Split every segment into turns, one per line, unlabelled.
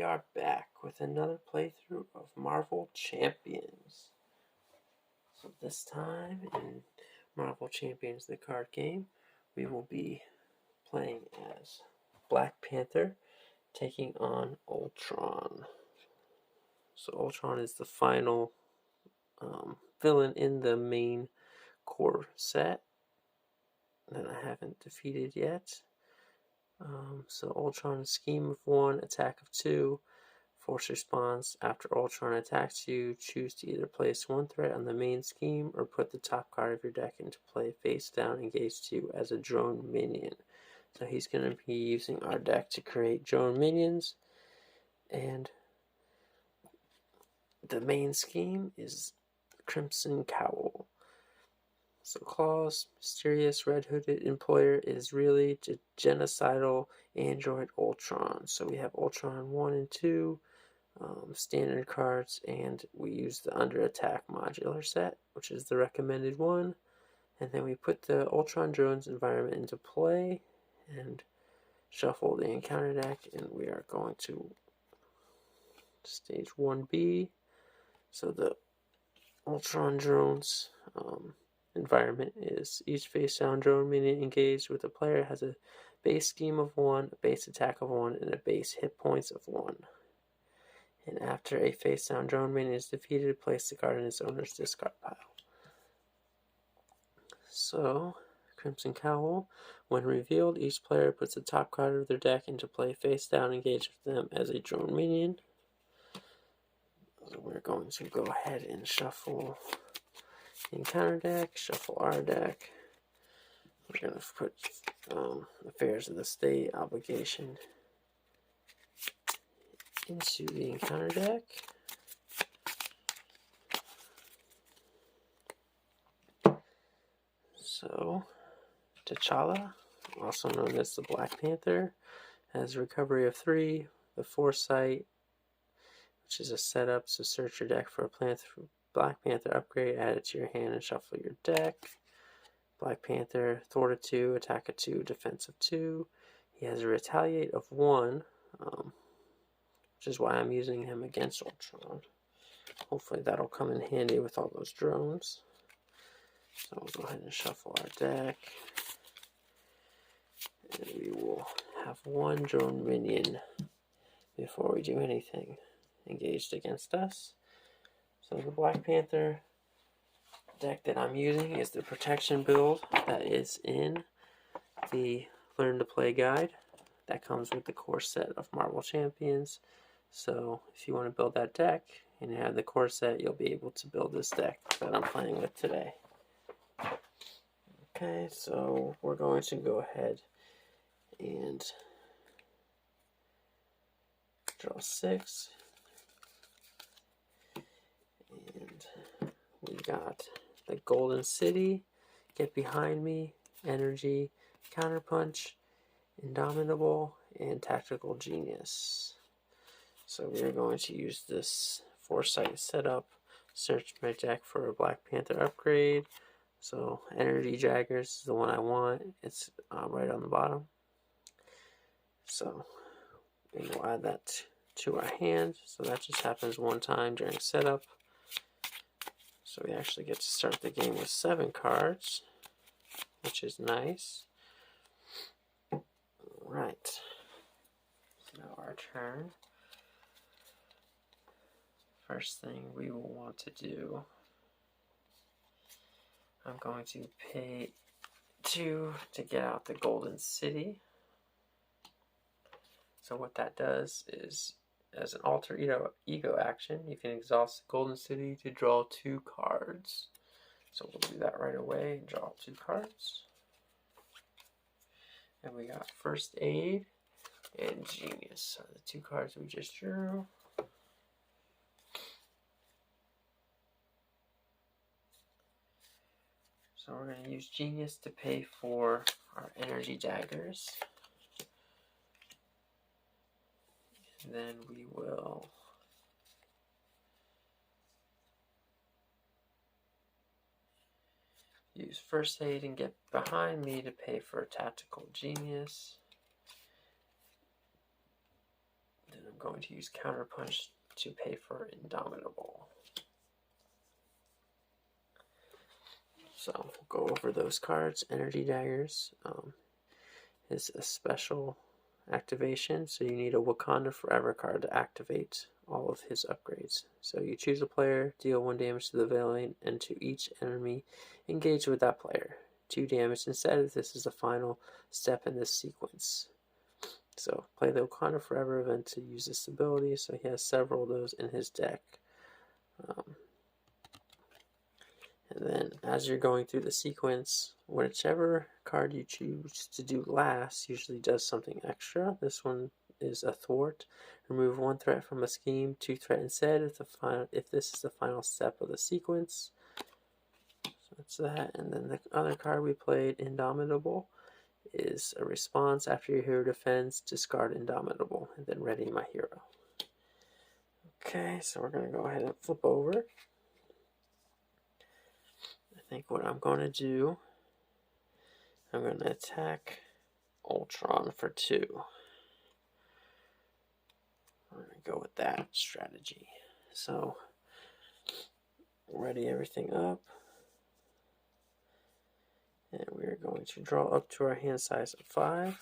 are back with another playthrough of Marvel Champions. So this time in Marvel Champions, the card game, we will be playing as Black Panther taking on Ultron. So Ultron is the final villain in the main core set that I haven't defeated yet. So Ultron's scheme of 1, attack of 2, force response. After Ultron attacks you, choose to either place one threat on the main scheme or put the top card of your deck into play face down, engaged 2 as a drone minion. So he's going to be using our deck to create drone minions, and the main scheme is Crimson Cowl. So Claw's mysterious red-hooded employer is really the genocidal android Ultron. So we have Ultron 1 and 2, standard cards, and we use the under attack modular set, which is the recommended one. And then we put the Ultron drones environment into play and shuffle the encounter deck, and we are going to stage 1B. So the Ultron drones environment is each face down drone minion engaged with a player has a base scheme of 1, a base attack of 1, and a base hit points of 1. And after a face down drone minion is defeated, place the card in its owner's discard pile. So, Crimson Cowl, when revealed, each player puts the top card of their deck into play face down, engaged with them as a drone minion. So we're going to go ahead and shuffle the encounter deck, shuffle our deck. We're going to put Affairs of the State obligation into the encounter deck. So, T'Challa, also known as the Black Panther, has recovery of 3, the Foresight, which is a setup, so search your deck for a Black Panther upgrade, add it to your hand and shuffle your deck. Black Panther, Thwart of 2, attack of 2, defense of 2. He has a retaliate of 1, which is why I'm using him against Ultron. Hopefully that'll come in handy with all those drones. So we'll go ahead and shuffle our deck. And we will have one drone minion before we do anything engaged against us. So the Black Panther deck that I'm using is the protection build that is in the Learn to Play guide that comes with the core set of Marvel Champions. So if you want to build that deck and you have the core set, you'll be able to build this deck that I'm playing with today. Okay, so we're going to go ahead and draw 6. And we got the Golden City, Get Behind Me, Energy, Counterpunch, Indomitable, and Tactical Genius. So we're going to use this Foresight setup, search my deck for a Black Panther upgrade. So Energy Jaggers is the one I want. It's right on the bottom. So we will add that to our hand. So that just happens one time during setup. So we actually get to start the game with 7 cards, which is nice. Alright, so now our turn. First thing we will want to do, I'm going to pay 2 to get out the Golden City. So what that does is, as an alter ego action, you can exhaust the Golden City to draw 2 cards. So we'll do that right away and draw 2 cards. And we got First Aid and Genius are the 2 cards we just drew. So we're going to use Genius to pay for our Energy Daggers. And then we will use First Aid and Get Behind Me to pay for Tactical Genius. Then I'm I'm going to use Counterpunch to pay for Indomitable. So we'll go over those cards. Energy Daggers is a special activation, so you need a Wakanda Forever card to activate all of his upgrades. So you choose a player, deal 1 damage to the villain and to each enemy engaged with that player. 2 damage instead if this is the final step in this sequence. So play the Wakanda Forever event to use this ability, so he has several of those in his deck. And then as you're going through the sequence, whichever card you choose to do last usually does something extra. This one is a thwart. Remove 1 threat from a scheme, 2 threat instead if this is the final step of the sequence. So that's that. And then the other card we played, Indomitable, is a response. After your hero defends, discard Indomitable, and then ready my hero. Okay, so we're going to go ahead and flip over. I think what I'm going to do, I'm going to attack Ultron for 2. I'm going to go with that strategy. So, ready everything up. And we're going to draw up to our hand size of 5.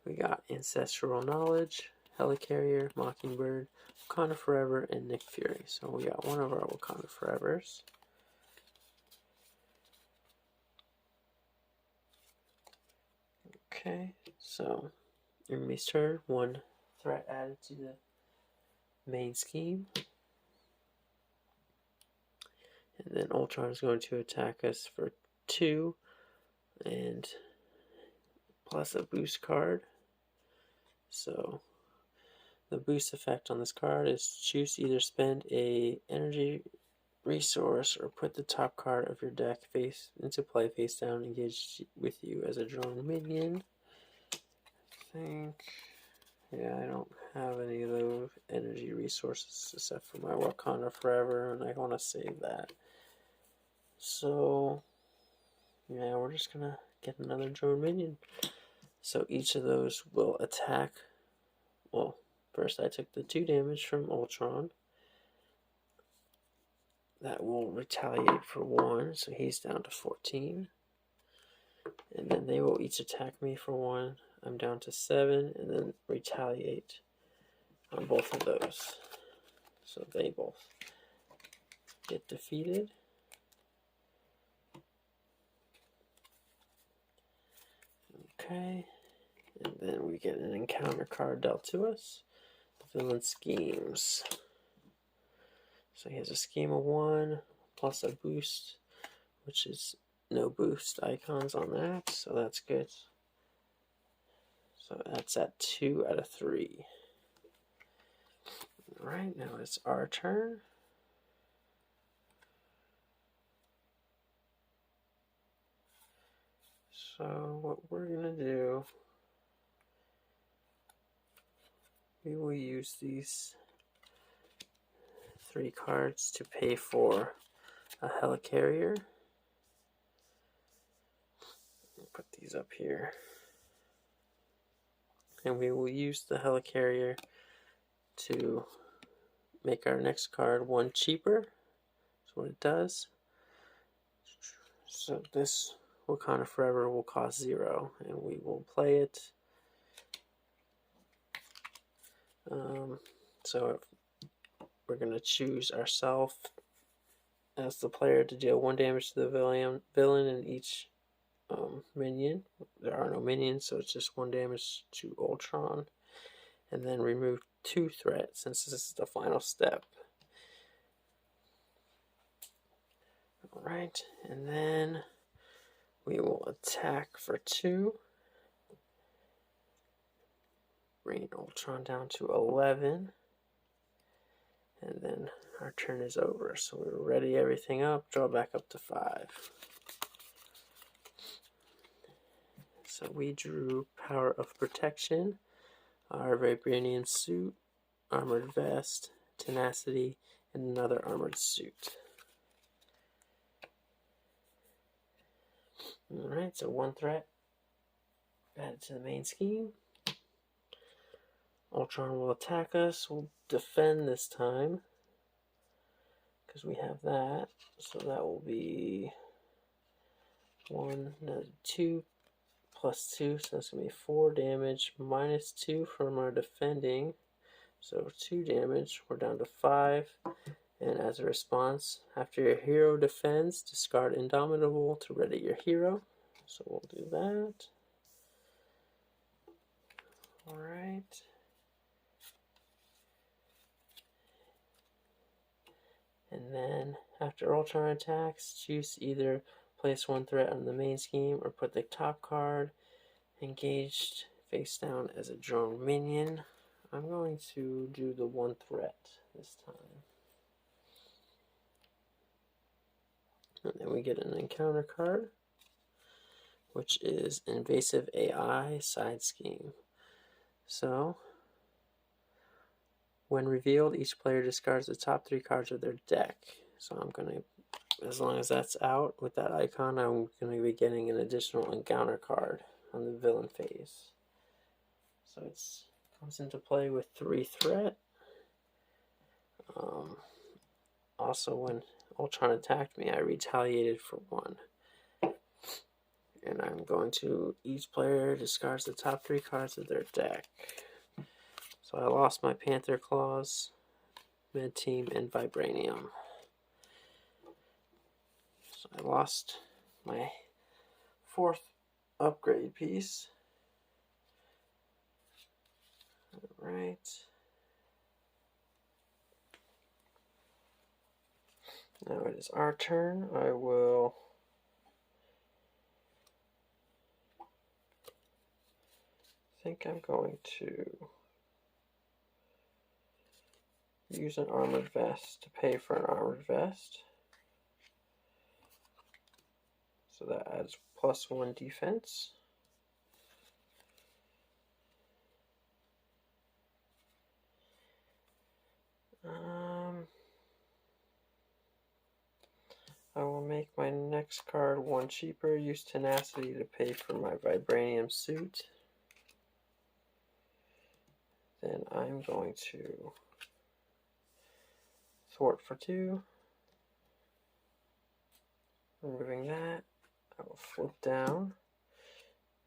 We got Ancestral Knowledge, Helicarrier, Mockingbird, Wakanda Forever, and Nick Fury. So we got one of our Wakanda Forevers. Okay, so enemy's turn, 1 threat added to the main scheme. And then Ultron is going to attack us for 2 and plus a boost card. So the boost effect on this card is choose to either spend a energy resource or put the top card of your deck face into play face down, engaged with you as a drone minion. I think, yeah, I don't have any of those energy resources except for my Wakanda Forever, and I want to save that. So, yeah, we're just gonna get another drone minion. So each of those will attack. Well, first I took the 2 damage from Ultron. That will retaliate for 1, so he's down to 14. And then they will each attack me for 1. I'm down to 7, and then retaliate on both of those. So they both get defeated. Okay, and then we get an encounter card dealt to us. Villain Schemes. So he has a scheme of 1 plus a boost, which is no boost icons on that, so that's good. So that's at 2 out of 3. Alright, now it's our turn. So what we're going to do, we will use these 3 cards to pay for a Helicarrier. Put these up here. And we will use the Helicarrier to make our next card 1 cheaper. That's what it does. So this Wakanda Forever will cost 0, and we will play it. So we're going to choose ourselves as the player to deal 1 damage to the villain and each minion. There are no minions, so it's just 1 damage to Ultron. And then remove 2 threats since this is the final step. Alright, and then we will attack for 2. Bring Ultron down to 11. And then our turn is over. So we're ready everything up, draw back up to 5. So we drew Power of Protection, our Vibranium Suit, Armored Vest, Tenacity, and another Armored Suit. Alright, so 1 threat Add it to the main scheme. Ultron will attack us. We'll defend this time because we have that. So that will be 2 plus 2. So that's going to be 4 damage minus 2 from our defending. So 2 damage. We're down to 5. And as a response, after your hero defends, discard Indomitable to ready your hero. So we'll do that. Alright. And then, after Ultron attacks, choose either place 1 threat on the main scheme or put the top card engaged face down as a drone minion. I'm going to do the 1 threat this time. And then we get an encounter card, which is Invasive AI Side Scheme. So, when revealed, each player discards the top 3 cards of their deck. So I'm going to, as long as that's out with that icon, I'm going to be getting an additional encounter card on the villain phase. So it comes into play with 3 threat. Also, when Ultron attacked me, I retaliated for 1. And I'm going to, each player discards the top 3 cards of their deck. So I lost my Panther Claws, Med Team, and Vibranium. So I lost my 4th upgrade piece. Alright. Now it is our turn. I think I'm going to use an armored vest to pay for an armored vest. So that adds +1 defense. I will make my next card 1 cheaper, use Tenacity to pay for my Vibranium suit. Then I'm going to Thwart for 2. Removing that, I will flip down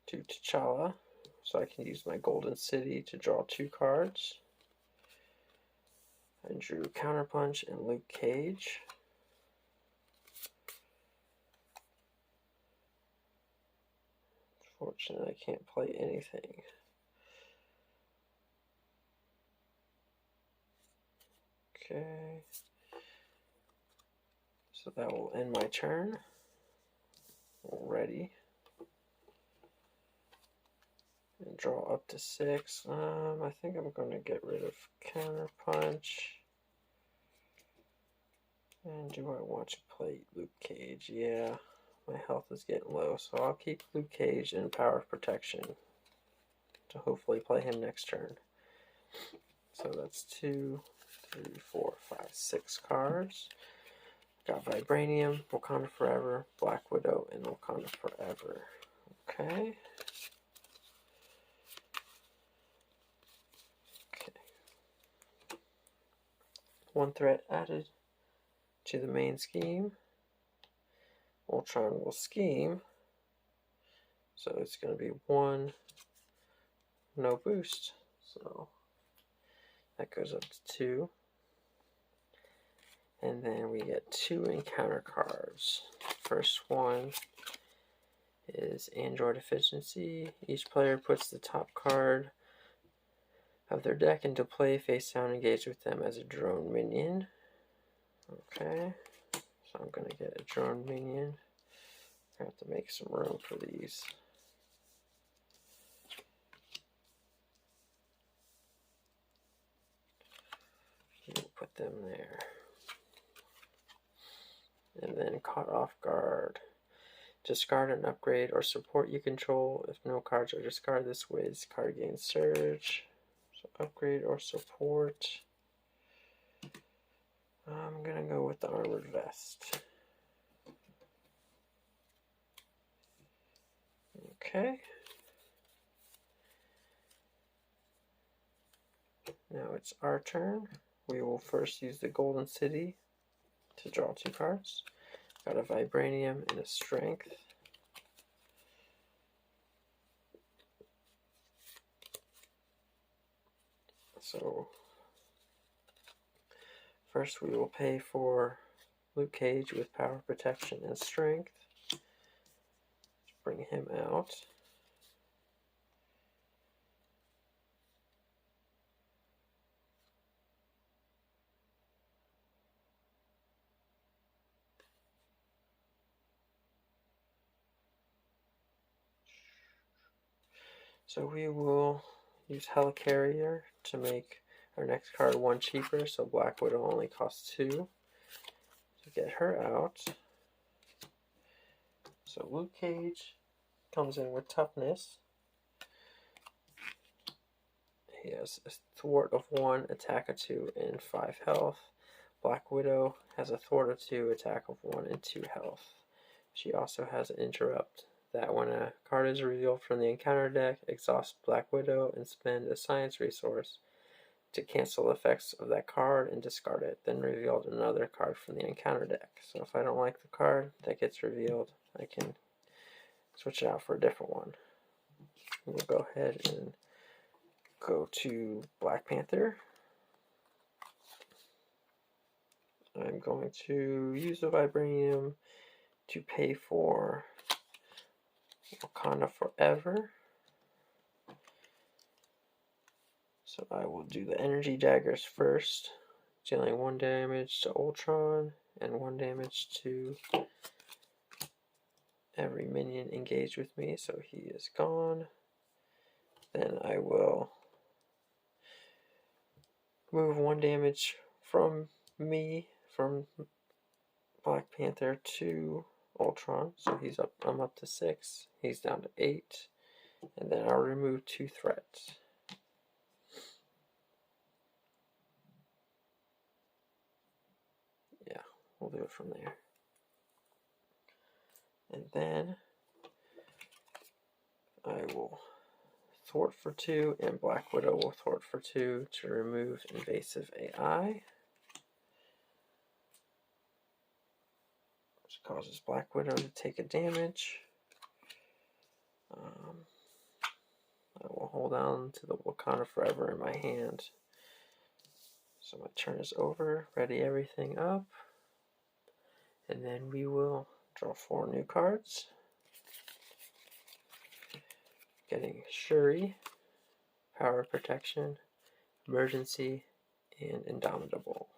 to T'Challa, so I can use my Golden City to draw 2 cards. I drew Counterpunch and Luke Cage. Unfortunately, I can't play anything. Okay. So that will end my turn. Ready. And draw up to 6. I think I'm going to get rid of Counterpunch. And do I want to play Luke Cage? Yeah, my health is getting low, so I'll keep Luke Cage in Power of Protection to hopefully play him next turn. So that's 2, 3, 4, 5, 6 cards. Got Vibranium, Wakanda Forever, Black Widow, and Wakanda Forever. Okay. Okay. 1 threat added to the main scheme. Ultron will scheme. So it's going to be 1, no boost. So that goes up to 2. And then we get 2 encounter cards. First one is Android Efficiency. Each player puts the top card of their deck into play, face down, engage with them as a drone minion. Okay, so I'm going to get a drone minion. I have to make some room for these. We'll put them there. And then Caught Off Guard. Discard an upgrade or support you control. If no cards are discarded this way, this card gains Surge. So upgrade or support. I'm going to go with the Armored Vest. Okay. Now it's our turn. We will first use the Golden City to draw 2 cards. Got a Vibranium and a Strength. So first we will pay for Luke Cage with Power, Protection, and Strength. Let's bring him out. So we will use Helicarrier to make our next card 1 cheaper, so Black Widow only costs 2 to get her out. So Luke Cage comes in with Toughness. He has a thwart of 1, attack of 2, and 5 health. Black Widow has a thwart of 2, attack of 1, and 2 health. She also has an interrupt that when a card is revealed from the encounter deck, exhaust Black Widow and spend a science resource to cancel the effects of that card and discard it, then reveal another card from the encounter deck. So if I don't like the card that gets revealed, I can switch it out for a different one. We'll go ahead and go to Black Panther. I'm going to use the Vibranium to pay for Wakanda Forever. So I will do the Energy Daggers first, dealing 1 damage to Ultron and 1 damage to every minion engaged with me, so he is gone. Then I will move 1 damage from me, from Black Panther to Ultron, so I'm up to 6, he's down to 8, and then I'll remove 2 threats. Yeah, we'll do it from there. And then I will thwart for 2, and Black Widow will thwart for 2 to remove invasive AI, which causes Black Widow to take a damage. I will hold on to the Wakanda Forever in my hand. So my turn is over, ready everything up, and then we will draw 4 new cards. Getting Shuri, Power, Protection, Emergency, and Indomitable.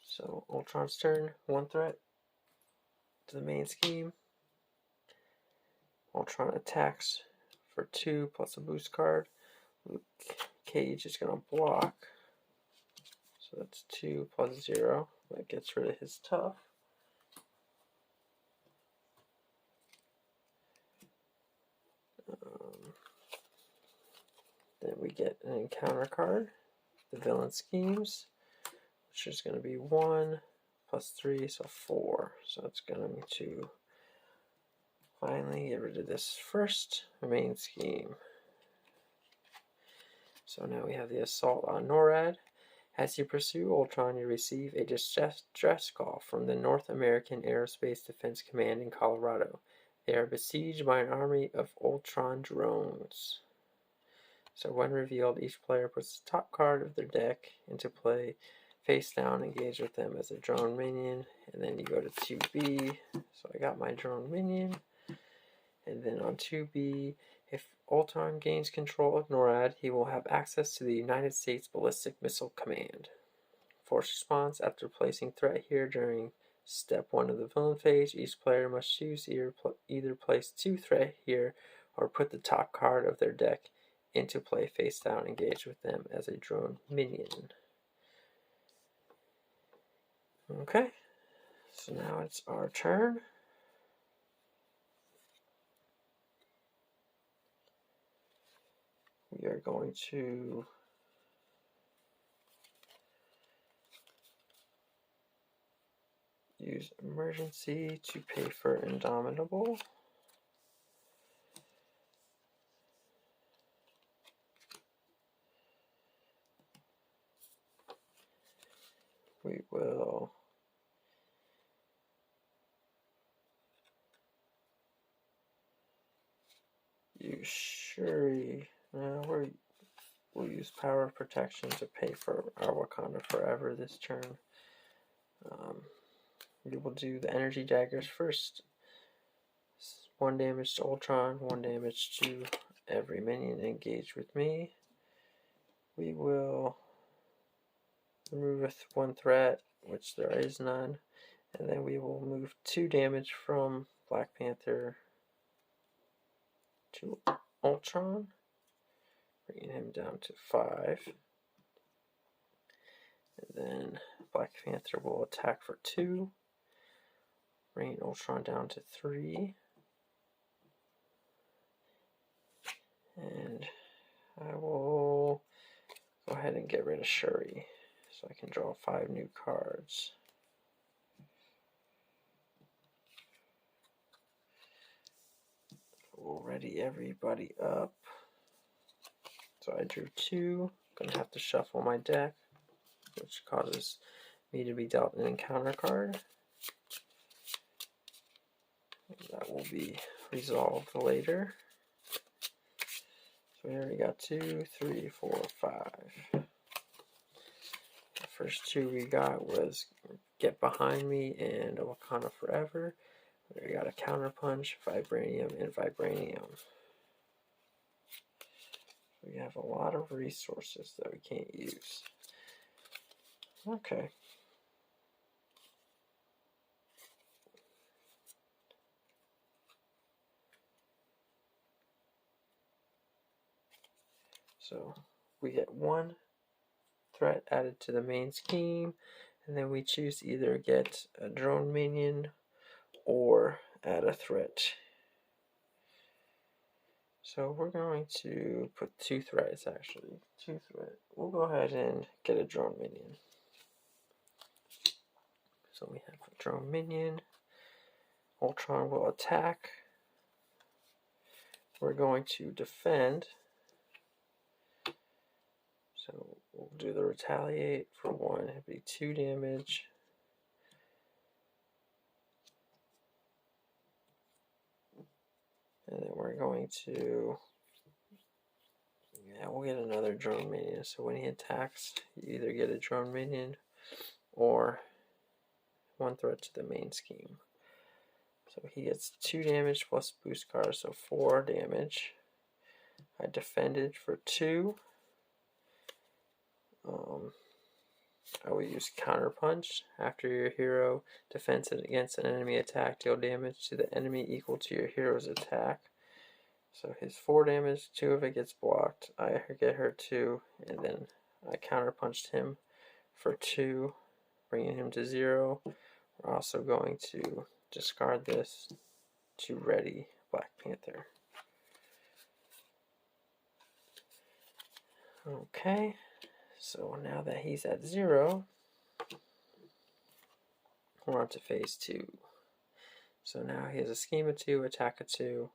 So Ultron's turn, 1 threat to the main scheme. Ultron attacks for 2 plus a boost card. Luke Cage is going to block. So that's 2 plus 0. That gets rid of his tough. Then we get an encounter card, the Villain Schemes, which is going to be 1 plus 3, so 4. So it's going to finally get rid of this first main scheme. So now we have the Assault on NORAD. As you pursue Ultron, you receive a distress call from the North American Aerospace Defense Command in Colorado. They are besieged by an army of Ultron drones. So when revealed, each player puts the top card of their deck into play, face down, engage with them as a drone minion, and then you go to 2B. So I got my drone minion, and then on 2B, if Ultron gains control of NORAD, he will have access to the United States Ballistic Missile Command. Force response: after placing threat here during step 1 of the villain phase, each player must choose either place 2 threat here or put the top card of their deck into play face down, engage with them as a drone minion. Okay, so now it's our turn. We are going to use Emergency to pay for Indomitable. we will use Shuri. We'll use Power of Protection to pay for our Wakanda Forever this turn. We will do the Energy Daggers first. 1 damage to Ultron, 1 damage to every minion engaged with me. We will remove 1 threat, which there is none, and then we will move 2 damage from Black Panther to Ultron, bringing him down to 5. And then Black Panther will attack for 2, bringing Ultron down to 3. And I will go ahead and get rid of Shuri, so I can draw 5 new cards. We'll ready everybody up. So I drew 2. Gonna have to shuffle my deck, which causes me to be dealt an encounter card. That will be resolved later. So we already got 2, 3, 4, 5. The first 2 we got was Get Behind Me and Wakanda Forever. We got a Counterpunch, Vibranium, and Vibranium. We have a lot of resources that we can't use. Okay. So we get 1 threat added to the main scheme, and then we choose to either get a drone minion or add a threat. So we're going to put 2 threats actually. 2 threat. We'll go ahead and get a drone minion. So we have a drone minion. Ultron will attack. We're going to defend. So we'll do the retaliate for 1. It'd be 2 damage. And then we're going to, we'll get another drone minion. So when he attacks, you either get a drone minion or 1 threat to the main scheme. So he gets 2 damage plus boost card, so 4 damage. I defended for 2. I will use Counterpunch. After your hero defends against an enemy attack, deal damage to the enemy equal to your hero's attack. So his 4 damage, 2 of it gets blocked. I get hurt 2, and then I Counterpunched him for 2, bringing him to 0. We're also going to discard this to ready Black Panther. Okay. So now that he's at 0, we're on to phase 2. So now he has a scheme of 2, attack of 2,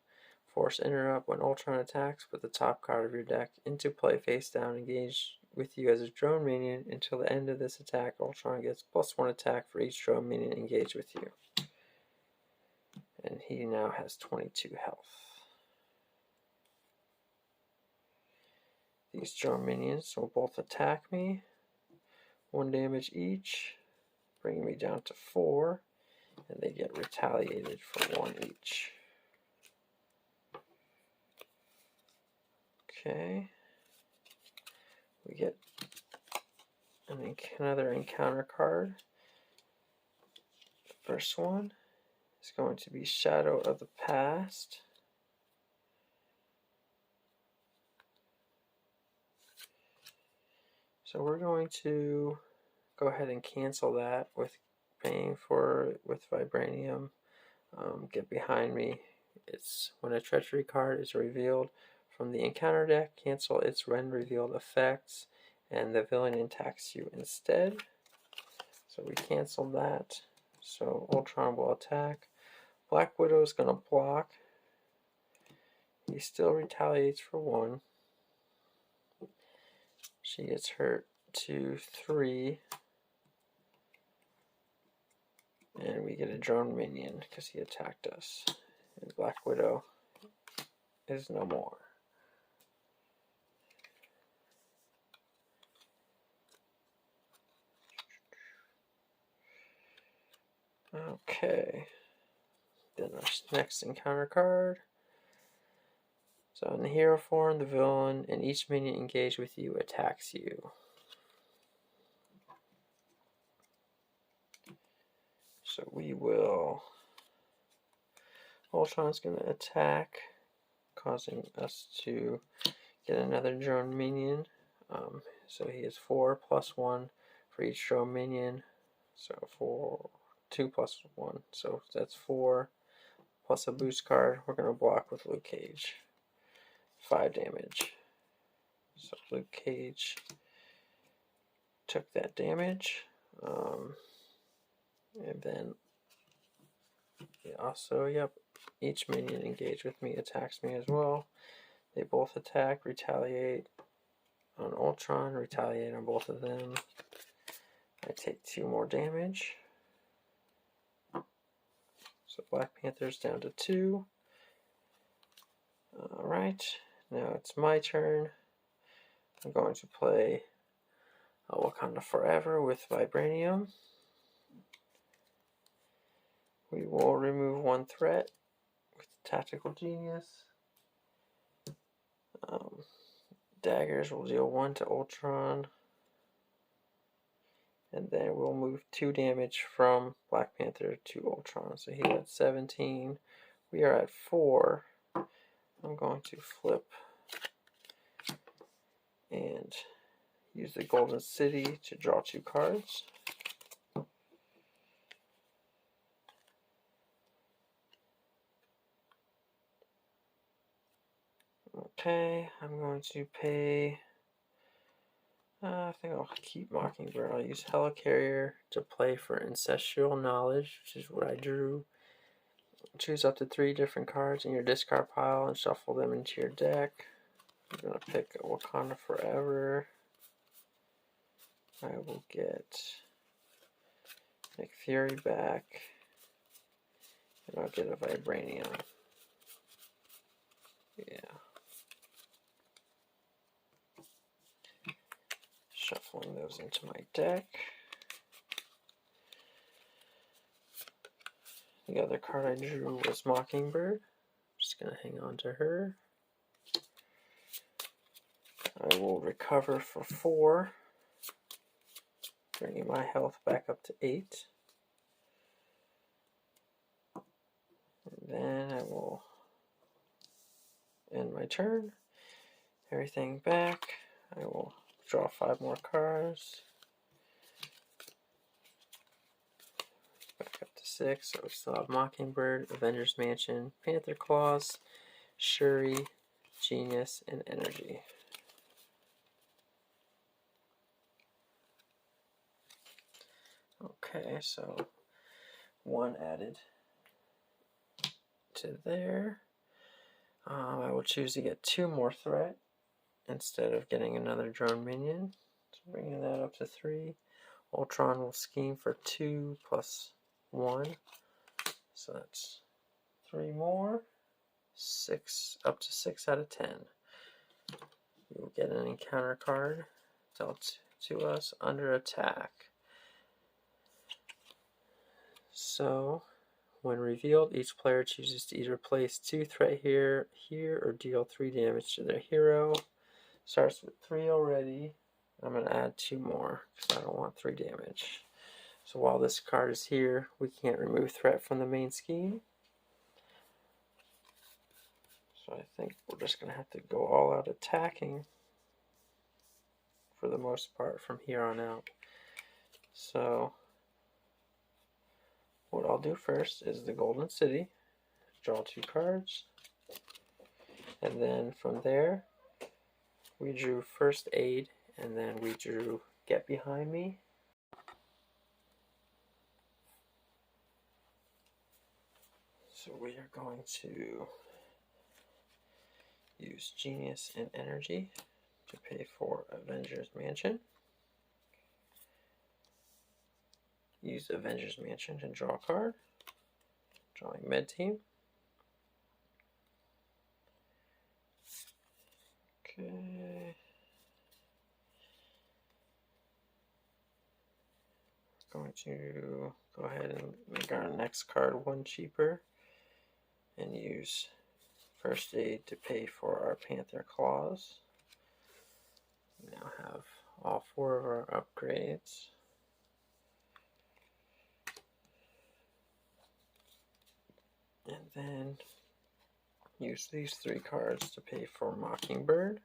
force interrupt. When Ultron attacks, put the top card of your deck into play face down, engage with you as a drone minion. Until the end of this attack, Ultron gets +1 attack for each drone minion engaged with you. And he now has 22 health. These drone minions will both attack me, 1 damage each, bringing me down to 4, and they get retaliated for 1 each. Okay, we get another encounter card. The first one is going to be Shadow of the Past. So we're going to go ahead and cancel that with paying for with Vibranium. Get Behind Me. It's when a treachery card is revealed from the encounter deck, cancel its when revealed effects, and the villain attacks you instead. So we canceled that. So Ultron will attack. Black Widow is going to block. He still retaliates for 1. She gets hurt 2, 3. And we get a drone minion because he attacked us. And Black Widow is no more. Okay. Then our next encounter card. So in the hero form, the villain and each minion engaged with you attacks you. So we will... Ultron's going to attack, causing us to get another drone minion. So he is 4 plus 1 for each drone minion. So 2 plus 1. So that's 4 plus a boost card. We're going to block with Luke Cage. 5 damage. So Luke Cage took that damage. And then also, yep, each minion engaged with me attacks me as well. They both attack, retaliate on Ultron, retaliate on both of them. I take 2 more damage. So Black Panther's down to 2. Alright, now it's my turn. I'm going to play Wakanda Forever with Vibranium. We will remove 1 threat with Tactical Genius. Daggers will deal 1 to Ultron. And then we'll move 2 damage from Black Panther to Ultron. So he's at 17. We are at 4. I'm going to flip and use the Golden City to draw 2 cards. Okay, I'm going to pay... I think I'll keep Mockingbird. I'll use Helicarrier to play for Ancestral Knowledge, which is what I drew. Choose up to 3 different cards in your discard pile and shuffle them into your deck. I'm going to pick Wakanda Forever. I will get Nick Fury back. And I'll get a Vibranium. Yeah. Shuffling those into my deck. The other card I drew was Mockingbird. I'm just going to hang on to her. I will recover for 4, bringing my health back up to 8. And then I will end my turn. Everything back. I will draw 5 more cards. Back up to 6. So we still have Mockingbird, Avengers Mansion, Panther Claws, Shuri, Genius, and Energy. Okay, so 1 added to there. I will choose to get 2 more threat instead of getting another drone minion. So bringing that up to 3. Ultron will scheme for 2 plus 1. So that's 3 more. 6 up to 6 out of 10. We will get an encounter card dealt to us under attack. So when revealed, each player chooses to either place 2 threat here, or deal 3 damage to their hero. Starts with 3 already. I'm going to add 2 more because I don't want 3 damage. So while this card is here, we can't remove threat from the main scheme. So I think we're just going to have to go all out attacking for the most part from here on out. So what I'll do first is the Golden City. Draw 2 cards. And then from there, we drew First Aid, and then we drew Get Behind Me. So we are going to use Genius and Energy to pay for Avengers Mansion. use Avengers Mansion to draw a card. Drawing Med Team. Okay. Going to go ahead and make our next card one cheaper and use First Aid to pay for our Panther claws. We now have all 4 of our upgrades. And then use these 3 cards to pay for Mockingbird.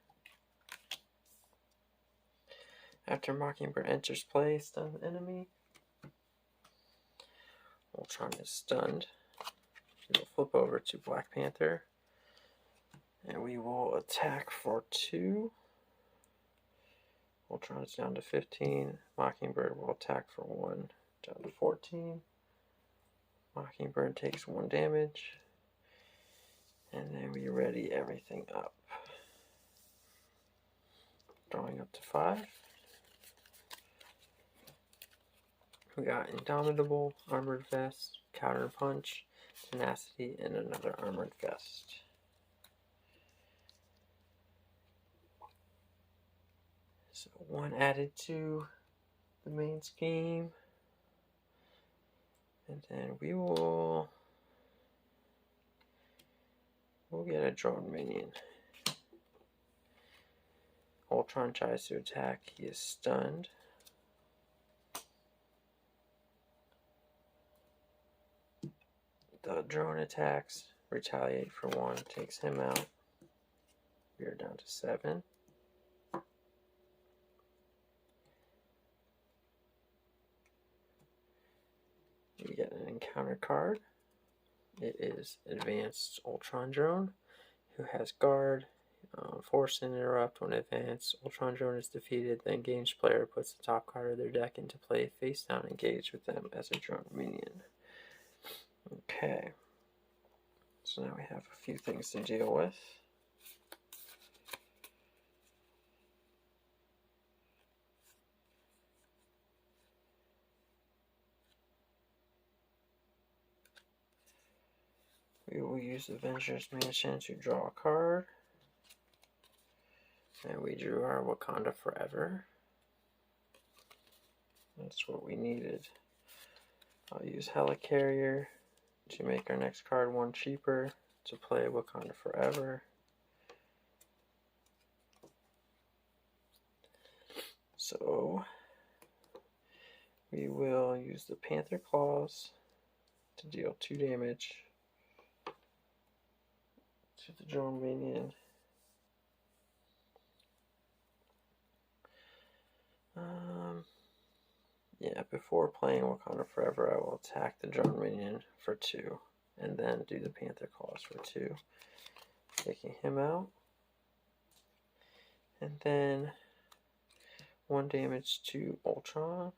After Mockingbird enters play, stun the enemy. Ultron is stunned. We'll flip over to Black Panther. And we will attack for 2. Ultron is down to 15. Mockingbird will attack for 1, down to 14. Mockingbird takes 1 damage. And then we ready everything up. Drawing up to 5. We got Indomitable, Armored Vest, Counter Punch, Tenacity, and another Armored Vest. So 1 added to the main scheme. And then we'll get a drone minion. Ultron tries to attack. He is stunned. The drone attacks, retaliate for 1, takes him out. We are down to 7. We get an encounter card. It is Advanced Ultron Drone, who has Guard, Force and Interrupt. When advanced, Ultron Drone is defeated, the engaged player puts the top card of their deck into play face down, engaged with them as a drone minion. Okay, so now we have a few things to deal with. We will use Avengers Mansion to draw a card. And we drew our Wakanda Forever. That's what we needed. I'll use Helicarrier to make our next card 1 cheaper to play Wakanda Forever. So we will use the Panther Claws to deal 2 damage to the drone minion. Yeah, before playing Wakanda Forever, I will attack the drone minion for 2, and then do the Panther Claws for 2, taking him out. And then 1 damage to Ultron,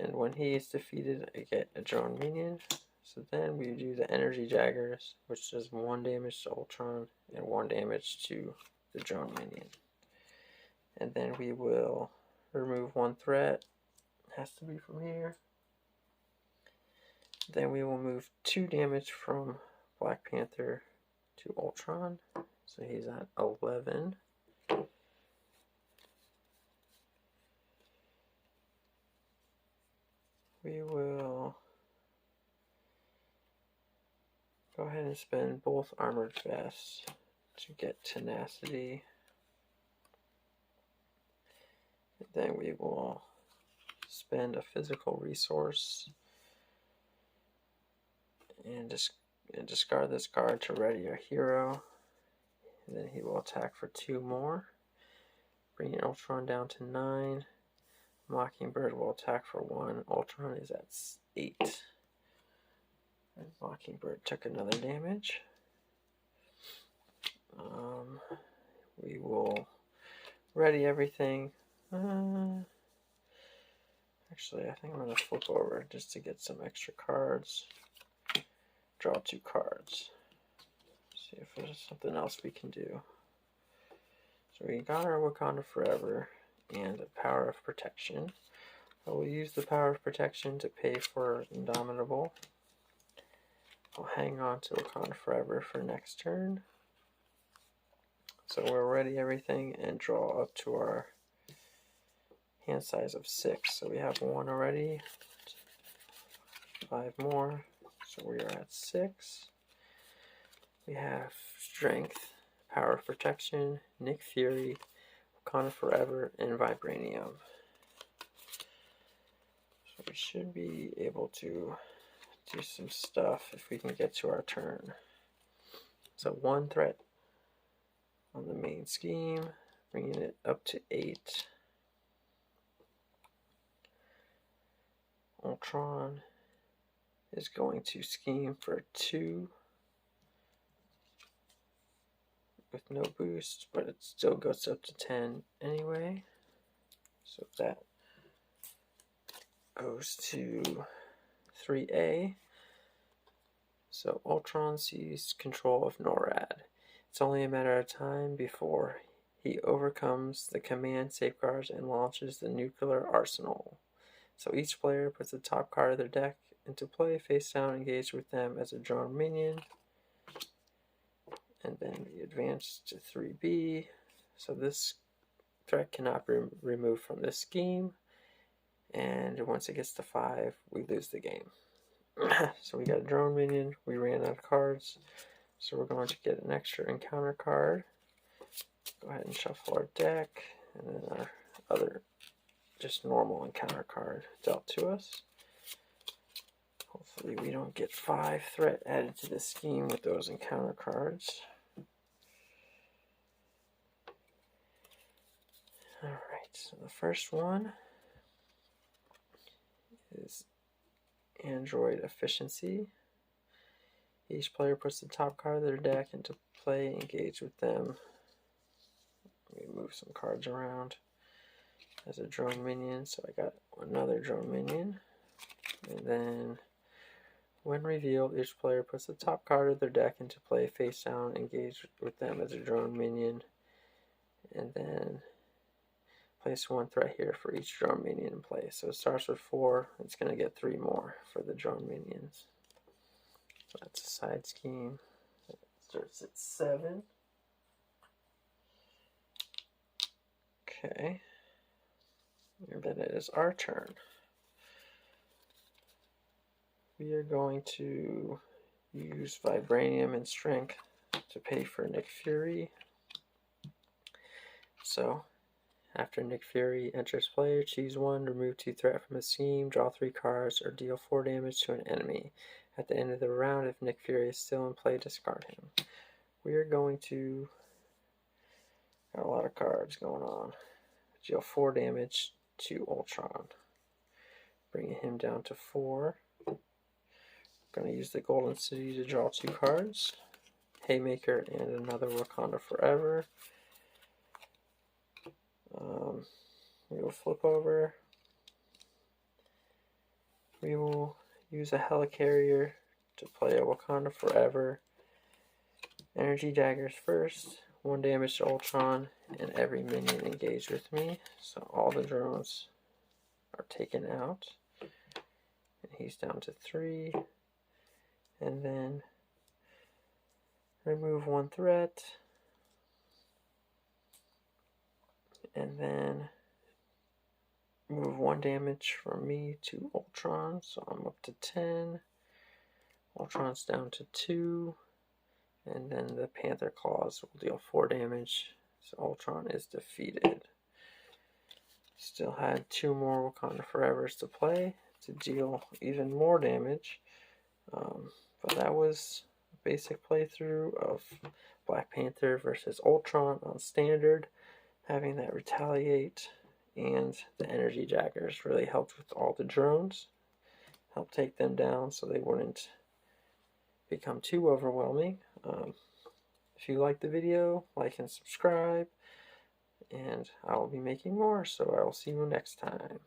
and when he is defeated, I get a drone minion. So then we do the Energy Daggers, which does 1 damage to Ultron and 1 damage to the drone minion. And then we will remove 1 threat. Has to be from here. Then we will move 2 damage from Black Panther to Ultron. So he's at 11. We will go ahead and spend both Armored Vests to get Tenacity. And then we will spend a physical resource and discard this card to ready our hero. And then he will attack for 2 more, bringing Ultron down to 9. Mockingbird will attack for 1. Ultron is at 8. And Mockingbird took another damage. We will ready everything. Actually, I think I'm going to flip over just to get some extra cards. Draw 2 cards. See if there's something else we can do. So we got our Wakanda Forever and the Power of Protection. I will use the power of protection to pay for Indomitable. I'll hang on to Wakanda Forever for next turn. So we're ready everything and draw up to our hand size of 6. So we have 1 already, 5 more, so we are at 6. We have Strength, Power of Protection, Nick Fury, Wakanda Forever, and Vibranium. So we should be able to do some stuff if we can get to our turn. So 1 threat on the main scheme, bringing it up to 8. Ultron is going to scheme for 2 with no boost, but it still goes up to 10 anyway. So that goes to 3A. So Ultron seized control of NORAD. It's only a matter of time before he overcomes the command safeguards and launches the nuclear arsenal. So each player puts the top card of their deck into play, face down, engaged with them as a drone minion. And then we advance to 3B. So this threat cannot be removed from this scheme. And once it gets to 5, we lose the game. So we got a drone minion. We ran out of cards. So we're going to get an extra encounter card. Go ahead and shuffle our deck. And then our other just normal encounter card dealt to us. Hopefully we don't get 5 threat added to the scheme with those encounter cards. Alright, so the first one is Android Efficiency. Each player puts the top card of their deck into play, engage with them. Let me move some cards around. As a drone minion, so I got another drone minion. And then, when revealed, each player puts the top card of their deck into play, face down, engage with them as a drone minion. And then, place 1 threat here for each drone minion in play. So it starts with 4, it's going to get 3 more for the drone minions. So that's a side scheme. It starts at 7. Okay. And then it is our turn. We are going to use Vibranium and Strength to pay for Nick Fury. So, after Nick Fury enters play, choose 1, remove 2 threat from his scheme, draw 3 cards, or deal 4 damage to an enemy. At the end of the round, if Nick Fury is still in play, discard him. We are going to got a lot of cards going on. Deal 4 damage to Ultron, bringing him down to 4. Going to use the Golden City to draw 2 cards, Haymaker and another Wakanda Forever. We will flip over. We will use a Helicarrier to play a Wakanda Forever. Energy Daggers first. 1 damage to Ultron and every minion engaged with me. So all the drones are taken out. And he's down to 3. And then remove 1 threat. And then move 1 damage from me to Ultron. So I'm up to 10. Ultron's down to 2. And then the Panther claws will deal 4 damage. So Ultron is defeated. Still had 2 more Wakanda Forevers to play to deal even more damage. But that was a basic playthrough of Black Panther versus Ultron on Standard. Having that retaliate and the energy daggers really helped with all the drones. Helped take them down so they wouldn't become too overwhelming. If you like the video, like and subscribe, and I will be making more, so I will see you next time.